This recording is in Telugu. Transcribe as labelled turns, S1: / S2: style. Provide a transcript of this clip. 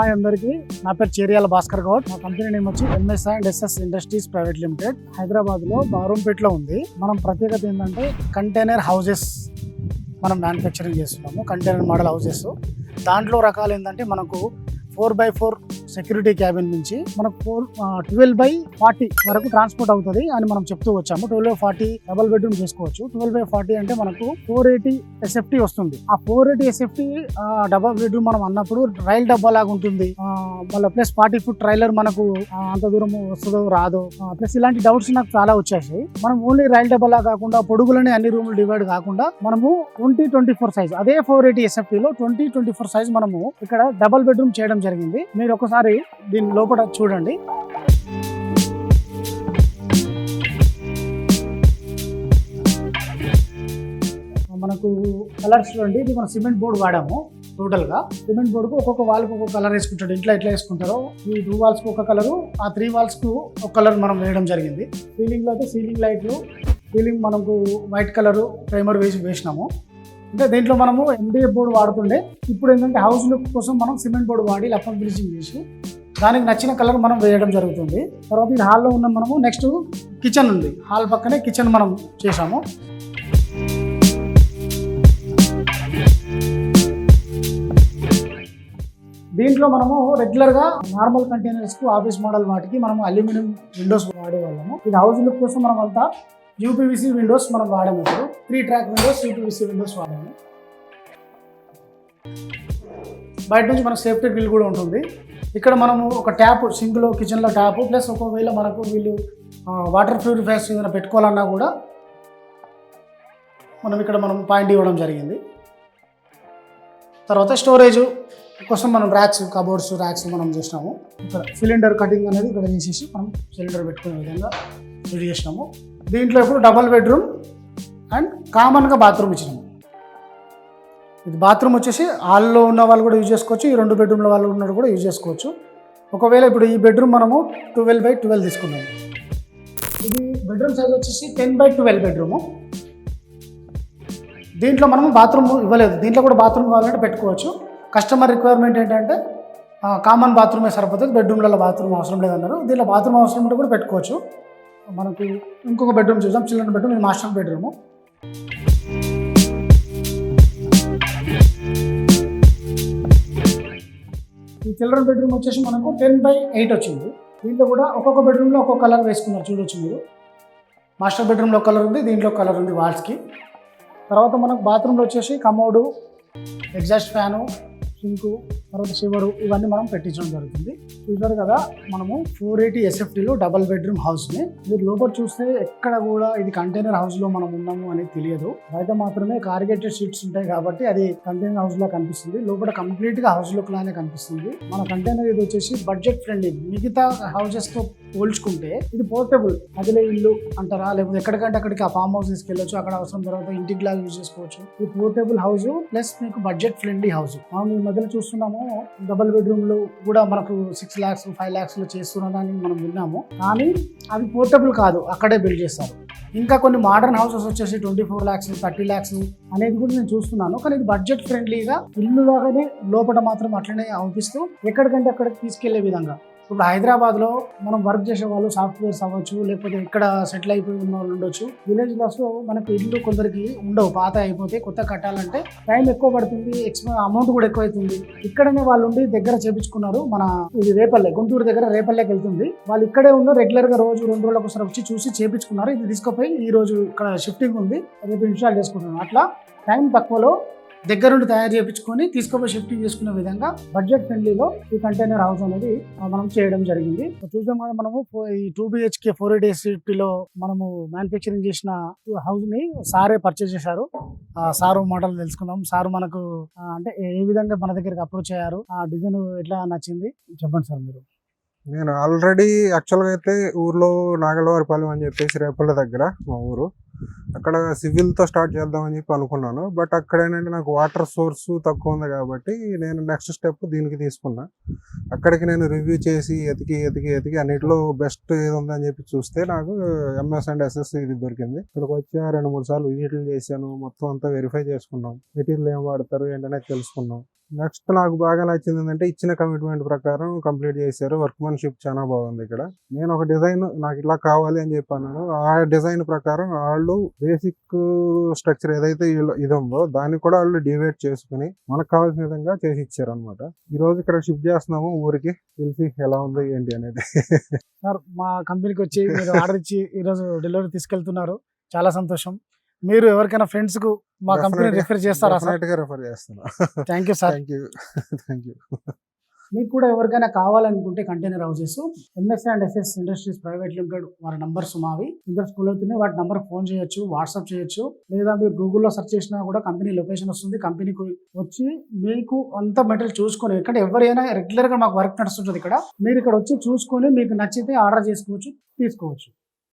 S1: హాయ్ అందరికి, నా పేరు చేరియాల భాస్కర్ గౌడ్. మా కంపెనీ నేమ్ వచ్చి MS and SS industries private limited. Hyderabad లో బారూంపేటలో ఉంది. మనం ప్రత్యేకత ఏంటంటే కంటైనర్ హౌసెస్ మనం మ్యానుఫ్యాక్చరింగ్ చేస్తున్నాము. కంటైనర్ మోడల్ హౌసెస్ దాంట్లో రకాలు ఏంటంటే మనకు 4x4 సెక్యూరిటీ క్యాబిన్ నుంచి మనకు 12x40 వరకు ట్రాన్స్పోర్ట్ అవుతుంది అని మనం చెప్తూ వచ్చాము. 12x40 డబుల్ బెడ్రూమ్ చేసుకోవచ్చు. 12x40 అంటే మనకు 480 SFT వస్తుంది. ఆ 480 SFT డబుల్ బెడ్రూమ్ మనం అన్నప్పుడు రైల్ డబ్బా లాగా ఉంటుంది. మళ్ళీ ప్లస్ 40 ఫుట్ ట్రైలర్ మనకు అంత దూరం వస్తుందో రాదో ప్లస్ ఇలాంటి డౌట్స్ నాకు చాలా వచ్చేసాయి. మనం ఓన్లీ రైల్ డబ్బా లాగా కాకుండా పొడుగులని అన్ని రూములు డివైడ్ కాకుండా మనము 20-24 సైజ్ అదే 480 SFT లో 20-24 సైజ్ మనము ఇక్కడ డబుల్ బెడ్రూమ్ చేయడం జరిగింది. మీరు ఒకసారి దీని లోపల చూడండి. మనకు కలర్స్ చూడండి. ఇది మనం సిమెంట్ బోర్డు వాడాము. టోటల్ గా సిమెంట్ బోర్డుకు ఒక్కొక్క వాల్ కు ఒక్కొక్క కలర్ వేసుకుంటాడు. ఇంట్లో ఎట్లా వేసుకుంటారో ఈ 2 వాల్స్ కు ఒక కలరు, ఆ 3 వాల్స్ కు ఒక కలర్ మనం వేయడం జరిగింది. సీలింగ్ లో అయితే సీలింగ్ లైట్లు, సీలింగ్ మనకు వైట్ కలర్ ప్రైమర్ వేసినాము. అంటే దీంట్లో మనము MDF బోర్డు వాడుతుండే. ఇప్పుడు ఏంటంటే హౌస్ లుక్ కోసం మనం సిమెంట్ బోర్డు వాడి లఫన్ ఫినిషింగ్ చేసి దానికి నచ్చిన కలర్ మనం వేయడం జరుగుతుంది. తర్వాత ఇది హాల్లో ఉన్నాం మనము. నెక్స్ట్ కిచెన్ ఉంది. హాల్ పక్కనే కిచెన్ మనం చేసాము. దీంట్లో మనము రెగ్యులర్గా నార్మల్ కంటైనర్స్కు ఆఫీస్ మోడల్ వాటికి మనము అల్యూమినియం విండోస్ వాడేవాళ్ళము. ఇది హౌస్ లుక్ కోసం మనం అంతా UPVC విండోస్ మనం వాడాము. ఇప్పుడు 3 ట్రాక్ విండోస్, UPVC విండోస్ వాడాము. బయట నుంచి మనకు సేఫ్టీ గ్రిల్ కూడా ఉంటుంది. ఇక్కడ మనము ఒక ట్యాప్ సింక్లో కిచెన్లో ట్యాప్ ప్లస్ ఒకవేళ మనకు వీళ్ళు వాటర్ ప్యూరిఫైర్స్ ఏదైనా పెట్టుకోవాలన్నా కూడా మనం పాయింట్ ఇవ్వడం జరిగింది. తర్వాత స్టోరేజ్ కోసం మనం ర్యాక్స్, కబోర్డ్స్, ర్యాక్స్ మనం చేసినాము. ఇక్కడ సిలిండర్ కటింగ్ అనేది ఇక్కడ చేసేసి మనం సిలిండర్ పెట్టుకునే విధంగా రెడీ చేసినాము. దీంట్లో ఇప్పుడు డబల్ బెడ్రూమ్ అండ్ కామన్గా బాత్రూమ్ ఇచ్చినాము. ఇది బాత్రూమ్ వచ్చేసి హాల్లో ఉన్న వాళ్ళు కూడా యూజ్ చేసుకోవచ్చు. ఈ 2 బెడ్రూమ్ల వాళ్ళు ఉన్నట్టు కూడా యూజ్ చేసుకోవచ్చు. ఒకవేళ ఇప్పుడు ఈ బెడ్రూమ్ మనము 12x12 తీసుకున్నాము. ఇది బెడ్రూమ్ సైజ్ వచ్చేసి 10x12 బెడ్రూము. దీంట్లో మనము బాత్రూమ్ ఇవ్వలేదు. దీంట్లో కూడా బాత్రూమ్ కావాలంటే పెట్టుకోవచ్చు. కస్టమర్ రిక్వైర్మెంట్ ఏంటంటే కామన్ బాత్రూమే సరిపోతుంది, బెడ్రూమ్లలో బాత్రూమ్ అవసరం లేదన్నారు. దీంట్లో బాత్రూమ్ అవసరం ఉంటే కూడా పెట్టుకోవచ్చు. మనకి ఇంకొక బెడ్రూమ్ చూద్దాం. చిల్డ్రన్ బెడ్రూమ్, ఇది మాస్టర్ బెడ్రూము. ఈ చిల్డ్రన్ బెడ్రూమ్ వచ్చేసి మనకు 10x8 వచ్చింది. దీంట్లో కూడా ఒక్కొక్క బెడ్రూమ్లో ఒక్కొక్క కలర్ వేసుకున్నారు, చూడొచ్చు మీరు. మాస్టర్ బెడ్రూమ్లో కలర్ ఉంది, దీంట్లో కలర్ ఉంది వాల్స్కి. తర్వాత మనకు బాత్రూంలో వచ్చేసి కమోడు, ఎగ్జాస్ట్ ఫ్యాను, సింకు, తర్వాత షవరు ఇవన్నీ మనం పెట్టించడం జరుగుతుంది. చూసారు కదా, మనము 480 SFTలో డబల్ బెడ్రూమ్ హౌస్ని. మీరు లోపల చూస్తే ఎక్కడ కూడా ఇది కంటైనర్ హౌస్లో మనం ఉన్నాము అనేది తెలియదు. బయట మాత్రమే కార్గేటెడ్ షీట్స్ ఉంటాయి కాబట్టి అది కంటైనర్ హౌస్లా కనిపిస్తుంది. లోపల కంప్లీట్గా హౌస్ లుక్ లానే కనిపిస్తుంది. మన కంటైనర్ ఇది వచ్చేసి బడ్జెట్ ఫ్రెండ్లీ. మిగతా హౌసెస్తో పోల్చుకుంటే ఇది పోర్టబుల్, అదిలే ఇల్లు అంటారా, లేకపోతే ఎక్కడికంటే అక్కడికి ఆ ఫామ్ హౌస్ తీసుకెళ్ళొచ్చు. అక్కడ అవసరం తర్వాత ఇంటికి లాగా యూజ్ చేసుకోవచ్చు. ఈ పోర్టబుల్ హౌస్ ప్లస్ మీకు బడ్జెట్ ఫ్రెండ్లీ హౌస్. మనం ఈ మధ్యలో చూస్తున్నాము డబుల్ బెడ్రూమ్లు కూడా మనకు 6 lakhs 5 lakhs చేస్తున్నారని మనం విన్నాము. కానీ అది పోర్టబుల్ కాదు, అక్కడే బిల్డ్ చేస్తారు. ఇంకా కొన్ని మోడర్న్ హౌసెస్ వచ్చేసి 24 lakhs 30 lakhs అనేది కూడా నేను చూస్తున్నాను. కానీ ఇది బడ్జెట్ ఫ్రెండ్లీగా ఇల్లు లాగానే లోపల మాత్రం అట్లనే అనిపిస్తూ ఎక్కడికంటే అక్కడికి తీసుకెళ్లే విధంగా. ఇప్పుడు హైదరాబాద్లో మనం వర్క్ చేసే వాళ్ళు సాఫ్ట్వేర్స్ అవ్వచ్చు, లేకపోతే ఇక్కడ సెటిల్ అయిపోయి ఉన్న వాళ్ళు ఉండొచ్చు. విలేజ్లో మనకు ఇల్లు కొందరికి ఉండవు, పాత అయిపోతే కొత్త కట్టాలంటే టైం ఎక్కువ పడుతుంది, అమౌంట్ కూడా ఎక్కువ అవుతుంది. ఇక్కడనే వాళ్ళు ఉండి దగ్గర చేపించుకున్నారు. మన ఇది రేపల్లె, గుంటూరు దగ్గర రేపల్లెకి వెళ్తుంది. వాళ్ళు ఇక్కడే ఉన్న రెగ్యులర్గా రోజు 2 రోజులకు ఒకసారి వచ్చి చూసి చేపించుకున్నారు. ఇది తీసుకుపోయి ఈ రోజు ఇక్కడ షిఫ్టింగ్ ఉంది, రేపు ఇన్స్టాల్ చేసుకుంటున్నాను. అట్లా టైం తక్కువలో దగ్గరుండి తయారు చేయించుకొని తీసుకుపోయి షిఫ్టింగ్ చేసుకునే విధంగా బడ్జెట్ ఫ్రెండ్లీలో ఈ కంటైనర్ హౌస్ అనేది మనం చేయడం జరిగింది. చూసాం కదా, మనము ఈ 2 BHK 480 SFTలో మనము మ్యానుఫ్యాక్చరింగ్ చేసిన హౌస్ ని సారే పర్చేజ్ చేశారు. సారు మోడల్ తెలుసుకుందాం. సారు మనకు అంటే ఏ విధంగా మన దగ్గరికి అప్రోచ్ అయ్యారు, ఆ డిజైన్ ఎట్లా నచ్చింది చెప్పండి సార్ మీరు.
S2: నేను ఆల్రెడీ యాక్చువల్గా అయితే ఊర్లో నాగలవారిపాలెం అని చెప్పేసి రేపల్ల దగ్గర మా ఊరు, అక్కడ సివిల్తో స్టార్ట్ చేద్దామని చెప్పి అనుకున్నాను. బట్ అక్కడ ఏంటంటే నాకు వాటర్ సోర్స్ తక్కువ ఉంది కాబట్టి నేను నెక్స్ట్ స్టెప్ దీనికి తీసుకున్నా. అక్కడికి నేను రివ్యూ చేసి ఎతికి అన్నిటిలో బెస్ట్ ఏది ఉందని చెప్పి చూస్తే నాకు MS అండ్ SS ఇది దొరికింది. ఇక్కడికి వచ్చి 2-3 సార్లు విజిట్లు చేశాను. మొత్తం అంతా వెరిఫై చేసుకున్నాం, మెటీరియల్ ఏం వాడతారు ఏంటనేది తెలుసుకున్నాం. నెక్స్ట్ నాకు బాగా నచ్చింది ఏంటంటే ఇచ్చిన కమిట్మెంట్ ప్రకారం కంప్లీట్ చేశారు. వర్క్మెన్షిప్ చాలా బాగుంది ఇక్కడ. నేను ఒక డిజైన్ నాకు ఇలా కావాలి అని చెప్పాను. ఆ డిజైన్ ప్రకారం వాళ్ళు బేసిక్ స్ట్రక్చర్ ఏదైతే ఇది ఉందో దాన్ని కూడా వాళ్ళు డివైడ్ చేసుకుని మనకు కావాల్సిన విధంగా చేసి ఇచ్చారు అనమాట. ఈ రోజు ఇక్కడ షిఫ్ట్ చేస్తున్నాము ఊరికి. తెలిసి ఎలా ఉంది ఏంటి అనేది.
S1: సార్ మా కంపెనీకి వచ్చి మీరు ఆర్డర్ ఇచ్చి ఈరోజు డెలివరీ తీసుకెళ్తున్నారు, చాలా సంతోషం. మీరు ఎవరికైనా ఫ్రెండ్స్ కు మా కంపెనీ రిఫర్ చేస్తారా సార్?
S2: డెఫినెట్ గా రిఫర్ చేస్తున్నా.
S1: Thank you sir.
S2: Thank you.
S1: మీకు కూడా ఎవరికైనా కావాలనుకుంటే container houses MS&SS industries private limited వారి నంబర్స్ మావి ఇంటర్ స్కూల్ అవుతున్నాయి. వాటి నంబర్ ఫోన్ చేయొచ్చు, వాట్సాప్ చేయొచ్చు, లేదా మీరు గూగుల్లో సెర్చ్ చేసినా కూడా కంపెనీ లొకేషన్ వస్తుంది. కంపెనీకి వచ్చి మీకు అంత మెటీరియల్ చూసుకొని, ఎందుకంటే ఎవరైనా రెగ్యులర్గా మాకు వర్క్ నడుస్తుంటుంది ఇక్కడ, మీరు ఇక్కడ వచ్చి చూసుకొని మీకు నచ్చితే ఆర్డర్ చేసుకోవచ్చు, తీసుకోవచ్చు.